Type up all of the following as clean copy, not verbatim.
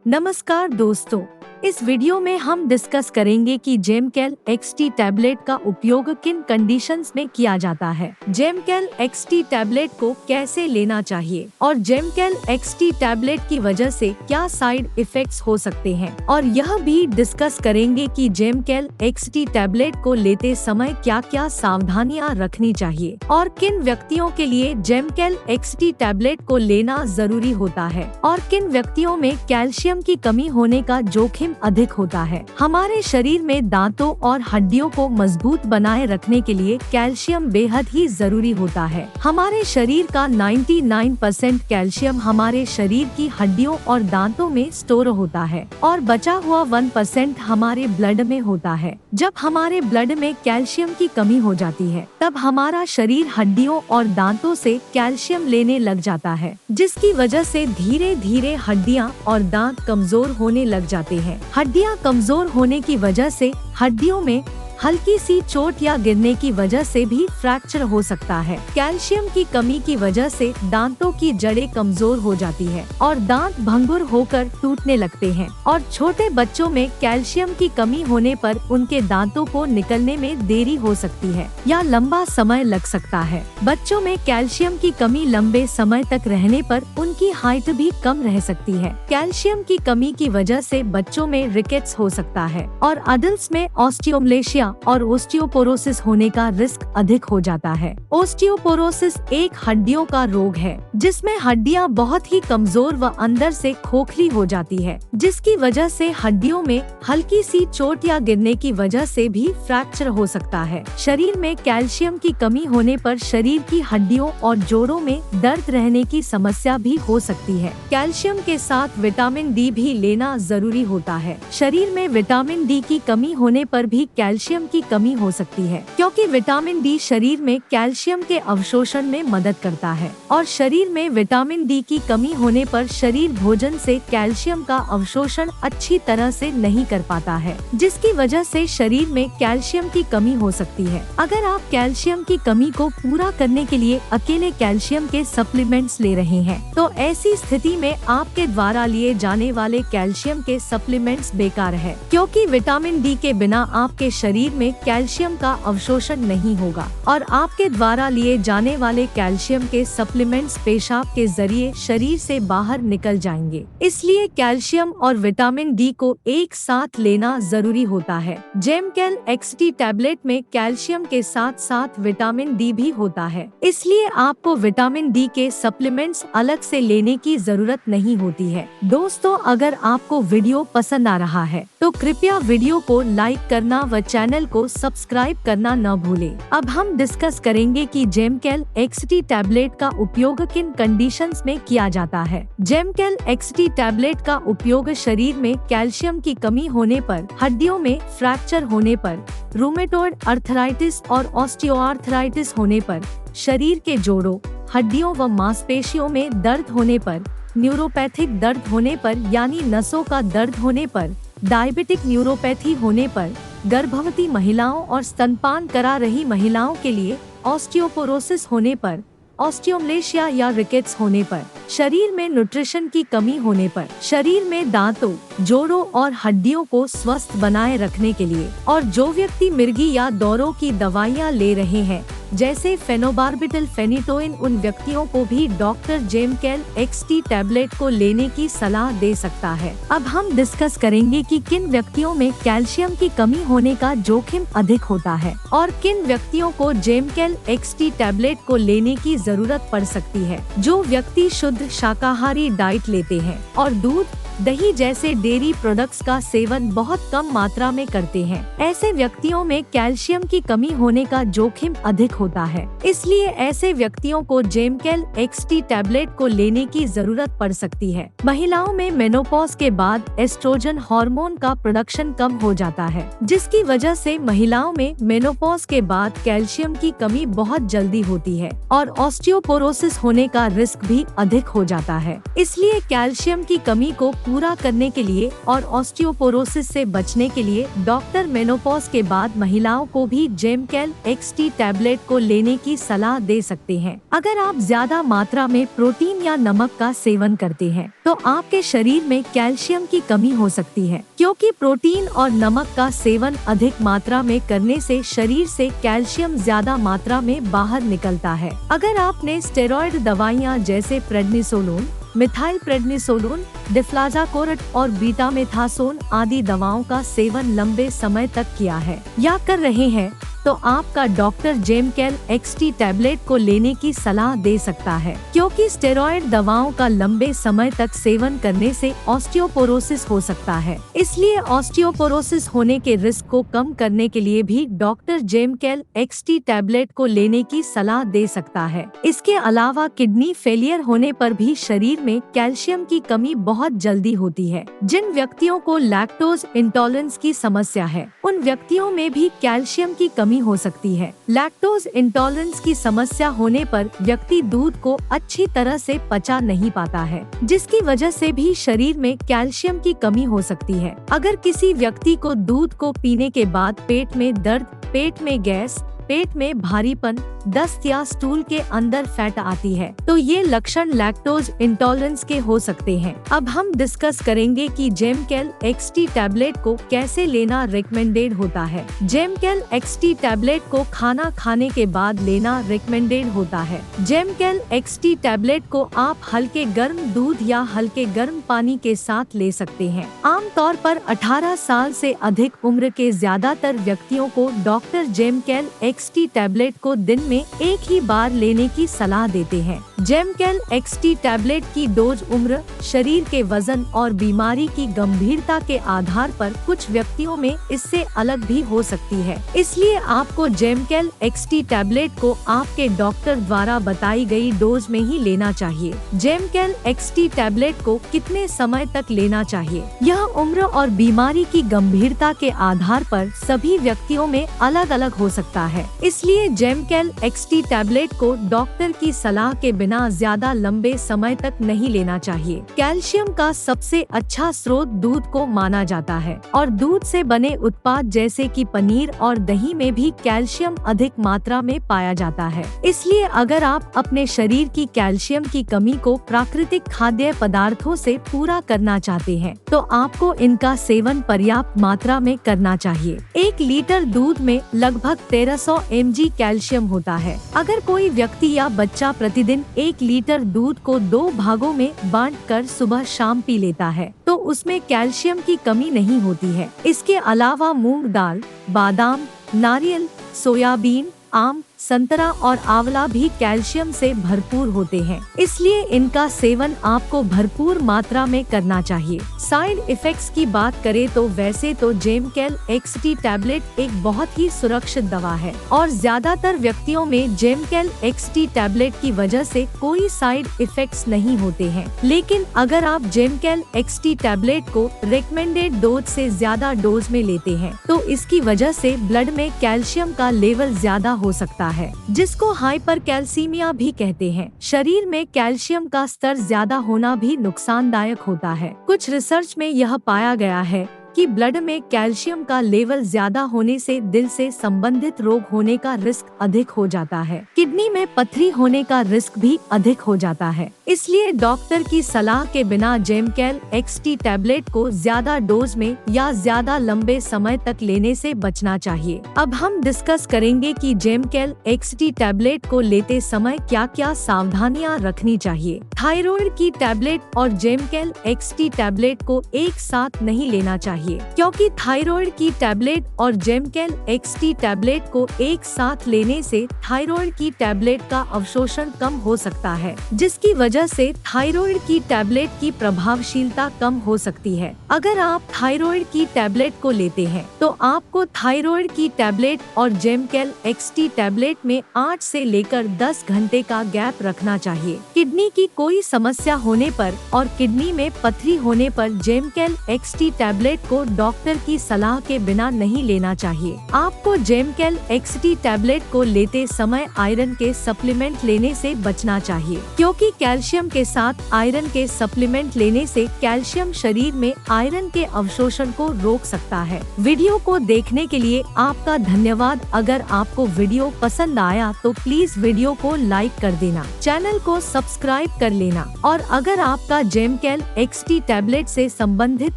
नमस्कार दोस्तों, इस वीडियो में हम डिस्कस करेंगे कि जेमकेल एक्सटी टैबलेट का उपयोग किन कंडीशंस में किया जाता है, जेमकेल एक्सटी टैबलेट को कैसे लेना चाहिए और जेमकेल एक्सटी टैबलेट की वजह से क्या साइड इफेक्ट्स हो सकते हैं, और यह भी डिस्कस करेंगे कि जेमकेल एक्सटी टैबलेट को लेते समय क्या क्या सावधानियां रखनी चाहिए और किन व्यक्तियों के लिए जेमकेल एक्सटी टैबलेट को लेना जरूरी होता है और किन व्यक्तियों में कैल्शियम की कमी होने का जोखिम अधिक होता है। हमारे शरीर में दांतों और हड्डियों को मजबूत बनाए रखने के लिए कैल्शियम बेहद ही जरूरी होता है। हमारे शरीर का 99% कैल्शियम हमारे शरीर की हड्डियों और दांतों में स्टोर होता है और बचा हुआ 1% हमारे ब्लड में होता है। जब हमारे ब्लड में कैल्शियम की कमी हो जाती है, तब हमारा शरीर हड्डियों और दांतों से कैल्शियम लेने लग जाता है, जिसकी वजह से धीरे धीरे हड्डियां और दांत कमजोर होने लग जाते हैं। हड्डियां कमजोर होने की वजह से हड्डियों में हल्की सी चोट या गिरने की वजह से भी फ्रैक्चर हो सकता है। कैल्शियम की कमी की वजह से दांतों की जड़ें कमजोर हो जाती है और दांत भंगुर होकर टूटने लगते हैं और छोटे बच्चों में कैल्शियम की कमी होने पर उनके दांतों को निकलने में देरी हो सकती है या लंबा समय लग सकता है। बच्चों में कैल्शियम की कमी लंबे समय तक रहने पर उनकी हाइट भी कम रह सकती है। कैल्शियम की कमी की वजह से बच्चों में रिकेट्स हो सकता है और अडल्ट्स में ऑस्टियोमलेशिया और ओस्टियोपोरोसिस होने का रिस्क अधिक हो जाता है। ओस्टियोपोरोसिस एक हड्डियों का रोग है जिसमें हड्डियां बहुत ही कमजोर व अंदर से खोखली हो जाती है, जिसकी वजह से हड्डियों में हल्की सी चोट या गिरने की वजह से भी फ्रैक्चर हो सकता है। शरीर में कैल्शियम की कमी होने पर शरीर की हड्डियों और जोड़ों में दर्द रहने की समस्या भी हो सकती है। कैल्शियम के साथ विटामिन डी भी लेना जरूरी होता है। शरीर में विटामिन डी की कमी होने पर भी कैल्शियम की कमी हो सकती है, क्योंकि विटामिन डी शरीर में कैल्शियम के अवशोषण में मदद करता है और शरीर में विटामिन डी की कमी होने पर शरीर भोजन से कैल्शियम का अवशोषण अच्छी तरह से नहीं कर पाता है, जिसकी वजह से शरीर में कैल्शियम की कमी हो सकती है। अगर आप कैल्शियम की कमी को पूरा करने के लिए अकेले कैल्शियम के सप्लीमेंट्स ले रहे हैं, तो ऐसी स्थिति में आपके द्वारा लिए जाने वाले कैल्शियम के सप्लीमेंट्स बेकार है, क्योंकि विटामिन डी के बिना आपके शरीर में कैल्शियम का अवशोषण नहीं होगा और आपके द्वारा लिए जाने वाले कैल्शियम के सप्लीमेंट्स पेशाब के जरिए शरीर से बाहर निकल जाएंगे। इसलिए कैल्शियम और विटामिन डी को एक साथ लेना जरूरी होता है। जेमकेल एक्सटी टैबलेट में कैल्शियम के साथ साथ विटामिन डी भी होता है, इसलिए आपको विटामिन डी के सप्लीमेंट्स अलग से लेने की जरूरत नहीं होती है। दोस्तों, अगर आपको वीडियो पसंद आ रहा है तो कृपया वीडियो को लाइक करना व चैनल को सब्सक्राइब करना न भूलें। अब हम डिस्कस करेंगे कि जेमकेल एक्सटी टैबलेट का उपयोग किन कंडीशंस में किया जाता है। जेमकेल एक्सटी टैबलेट का उपयोग शरीर में कैल्शियम की कमी होने पर, हड्डियों में फ्रैक्चर होने पर, रूमेटॉइड अर्थराइटिस और ऑस्टियोआर्थराइटिस होने पर, शरीर के जोड़ों, हड्डियों व मांसपेशियों में दर्द होने पर, न्यूरोपैथिक दर्द होने पर यानी नसों का दर्द होने पर, डायबिटिक न्यूरोपैथी होने पर, गर्भवती महिलाओं और स्तनपान करा रही महिलाओं के लिए ऑस्टियोपोरोसिस होने पर, ऑस्टियोमलेशिया या रिकेट्स होने पर, शरीर में न्यूट्रिशन की कमी होने पर, शरीर में दांतों, जोड़ों और हड्डियों को स्वस्थ बनाए रखने के लिए, और जो व्यक्ति मिर्गी या दौरों की दवाइयां ले रहे हैं जैसे फेनोबार्बिटल फेनिटोइन, उन व्यक्तियों को भी डॉक्टर जेमकेल एक्सटी टैबलेट को लेने की सलाह दे सकता है। अब हम डिस्कस करेंगे कि किन व्यक्तियों में कैल्शियम की कमी होने का जोखिम अधिक होता है और किन व्यक्तियों को जेमकेल एक्सटी टैबलेट को लेने की जरूरत पड़ सकती है। जो व्यक्ति शुद्ध शाकाहारी डाइट लेते हैं और दूध, दही जैसे डेयरी प्रोडक्ट्स का सेवन बहुत कम मात्रा में करते हैं, ऐसे व्यक्तियों में कैल्शियम की कमी होने का जोखिम अधिक होता है। इसलिए ऐसे व्यक्तियों को जेमकेल एक्सटी टैबलेट को लेने की जरूरत पड़ सकती है। महिलाओं में मेनोपॉज के बाद एस्ट्रोजन हार्मोन का प्रोडक्शन कम हो जाता है, जिसकी वजह से महिलाओं में मेनोपॉज के बाद कैल्शियम की कमी बहुत जल्दी होती है और ऑस्टियोपोरोसिस होने का रिस्क भी अधिक हो जाता है। इसलिए कैल्शियम की कमी को पूरा करने के लिए और ऑस्टियोपोरोसिस से बचने के लिए डॉक्टर मेनोपॉज के बाद महिलाओं को भी जेमकेल एक्सटी टैबलेट को लेने की सलाह दे सकते हैं। अगर आप ज्यादा मात्रा में प्रोटीन या नमक का सेवन करते हैं तो आपके शरीर में कैल्शियम की कमी हो सकती है, क्योंकि प्रोटीन और नमक का सेवन अधिक मात्रा में करने से शरीर से कैल्शियम ज्यादा मात्रा में बाहर निकलता है। अगर आपने स्टेरॉइड दवाइयाँ जैसे प्रेडनिसोलोन, मिथाइल प्रेडनिसोलोन, डिफ्लाजाकोरेट और बीटामेथासोन आदि दवाओं का सेवन लंबे समय तक किया है या कर रहे हैं तो आपका डॉक्टर जेमकेल एक्सटी टैबलेट को लेने की सलाह दे सकता है, क्योंकि स्टेरॉइड दवाओं का लंबे समय तक सेवन करने से ऑस्टियोपोरोसिस हो सकता है। इसलिए ऑस्टियोपोरोसिस होने के रिस्क को कम करने के लिए भी डॉक्टर जेमकेल एक्सटी टैबलेट को लेने की सलाह दे सकता है। इसके अलावा किडनी फेलियर होने पर भी शरीर में कैल्शियम की कमी बहुत जल्दी होती है। जिन व्यक्तियों को लैक्टोज इंटॉलरेंस की समस्या है उन व्यक्तियों में भी कैल्शियम की कमी हो सकती है। लैक्टोज इंटॉलरेंस की समस्या होने पर व्यक्ति दूध को अच्छी तरह से पचा नहीं पाता है, जिसकी वजह से भी शरीर में कैल्शियम की कमी हो सकती है। अगर किसी व्यक्ति को दूध को पीने के बाद पेट में दर्द, पेट में गैस, पेट में भारीपन, दस्त या स्टूल के अंदर फैट आती है तो ये लक्षण लैक्टोज इंटॉलरेंस के हो सकते हैं। अब हम डिस्कस करेंगे कि जेमकेल एक्सटी टैबलेट को कैसे लेना रिकमेंडेड होता है। जेमकेल एक्सटी टैबलेट को खाना खाने के बाद लेना रिकमेंडेड होता है। जेमकेल एक्सटी टैबलेट को आप हल्के गर्म दूध या हल्के गर्म पानी के साथ ले सकते हैं। आमतौर पर 18 साल से अधिक उम्र के ज्यादातर व्यक्तियों को डॉक्टर जेमकेल एक्सटी टैबलेट को दिन में एक ही बार लेने की सलाह देते हैं। जेमकेल एक्सटी टैबलेट की डोज उम्र, शरीर के वजन और बीमारी की गंभीरता के आधार पर कुछ व्यक्तियों में इससे अलग भी हो सकती है। इसलिए आपको जेमकेल एक्सटी टैबलेट को आपके डॉक्टर द्वारा बताई गई डोज में ही लेना चाहिए। जेमकेल एक्सटी टैबलेट को कितने समय तक लेना चाहिए, यह उम्र और बीमारी की गंभीरता के आधार पर सभी व्यक्तियों में अलग अलग हो सकता है। इसलिए जेमकेल एक्सटी टैबलेट को डॉक्टर की सलाह के बिना ज्यादा लंबे समय तक नहीं लेना चाहिए। कैल्शियम का सबसे अच्छा स्रोत दूध को माना जाता है और दूध से बने उत्पाद जैसे कि पनीर और दही में भी कैल्शियम अधिक मात्रा में पाया जाता है। इसलिए अगर आप अपने शरीर की कैल्शियम की कमी को प्राकृतिक खाद्य पदार्थों से पूरा करना चाहते हैं तो आपको इनका सेवन पर्याप्त मात्रा में करना चाहिए। 1 लीटर दूध में लगभग 1300 mg कैल्शियम होता है। अगर कोई व्यक्ति या बच्चा प्रतिदिन 1 लीटर दूध को 2 भागों में बांटकर सुबह शाम पी लेता है तो उसमें कैल्शियम की कमी नहीं होती है। इसके अलावा मूंग दाल, बादाम, नारियल, सोयाबीन, आम, संतरा और आंवला भी कैल्शियम से भरपूर होते हैं। इसलिए इनका सेवन आपको भरपूर मात्रा में करना चाहिए। साइड इफेक्ट्स की बात करें तो वैसे तो जेमकेल एक्सटी टैबलेट एक बहुत ही सुरक्षित दवा है और ज्यादातर व्यक्तियों में जेमकेल एक्सटी टैबलेट की वजह से कोई साइड इफेक्ट्स नहीं होते हैं। लेकिन अगर आप जेमकेल एक्सटी टैबलेट को रिकमेंडेड डोज से ज्यादा डोज में लेते हैं तो इसकी वजह से ब्लड में कैल्शियम का लेवल ज्यादा हो सकता है, जिसको हाइपरकैल्सीमिया भी कहते हैं। शरीर में कैल्शियम का स्तर ज्यादा होना भी नुकसानदायक होता है। कुछ रिसर्च में यह पाया गया है कि ब्लड में कैल्शियम का लेवल ज्यादा होने से दिल से संबंधित रोग होने का रिस्क अधिक हो जाता है। किडनी में पथरी होने का रिस्क भी अधिक हो जाता है। इसलिए डॉक्टर की सलाह के बिना जेमकेल एक्सटी टैबलेट को ज्यादा डोज में या ज्यादा लंबे समय तक लेने से बचना चाहिए। अब हम डिस्कस करेंगे कि जेमकेल एक्सटी टैबलेट को लेते समय क्या क्या सावधानियां रखनी चाहिए। थायराइड की टैबलेट और जेमकेल एक्सटी टैबलेट को एक साथ नहीं लेना चाहिए, क्योंकि थायराइड की टैबलेट और जेमकेल एक्सटी टैबलेट को एक साथ लेने से थायराइड की टैबलेट का अवशोषण कम हो सकता है, जिसकी वजह से थायराइड की टैबलेट की प्रभावशीलता कम हो सकती है। अगर आप थायराइड की टैबलेट को लेते हैं तो आपको थायराइड की टैबलेट और जेमकेल एक्सटी टैबलेट में 8 से लेकर 10 घंटे का गैप रखना चाहिए। किडनी की कोई समस्या होने पर और किडनी में पथरी होने पर जेमकेल एक्सटी टैबलेट को डॉक्टर की सलाह के बिना नहीं लेना चाहिए। आपको जेमकेल एक्सटी टैबलेट को लेते समय आयरन के सप्लीमेंट लेने से बचना चाहिए, क्योंकि कैल्शियम के साथ आयरन के सप्लीमेंट लेने से कैल्शियम शरीर में आयरन के अवशोषण को रोक सकता है। वीडियो को देखने के लिए आपका धन्यवाद। अगर आपको वीडियो पसंद आया तो प्लीज वीडियो को लाइक कर देना, चैनल को सब्सक्राइब कर लेना, और अगर आपका जेमकेल एक्सटी टैबलेट से संबंधित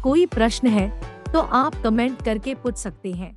कोई प्रश्न है तो आप कमेंट करके पूछ सकते हैं।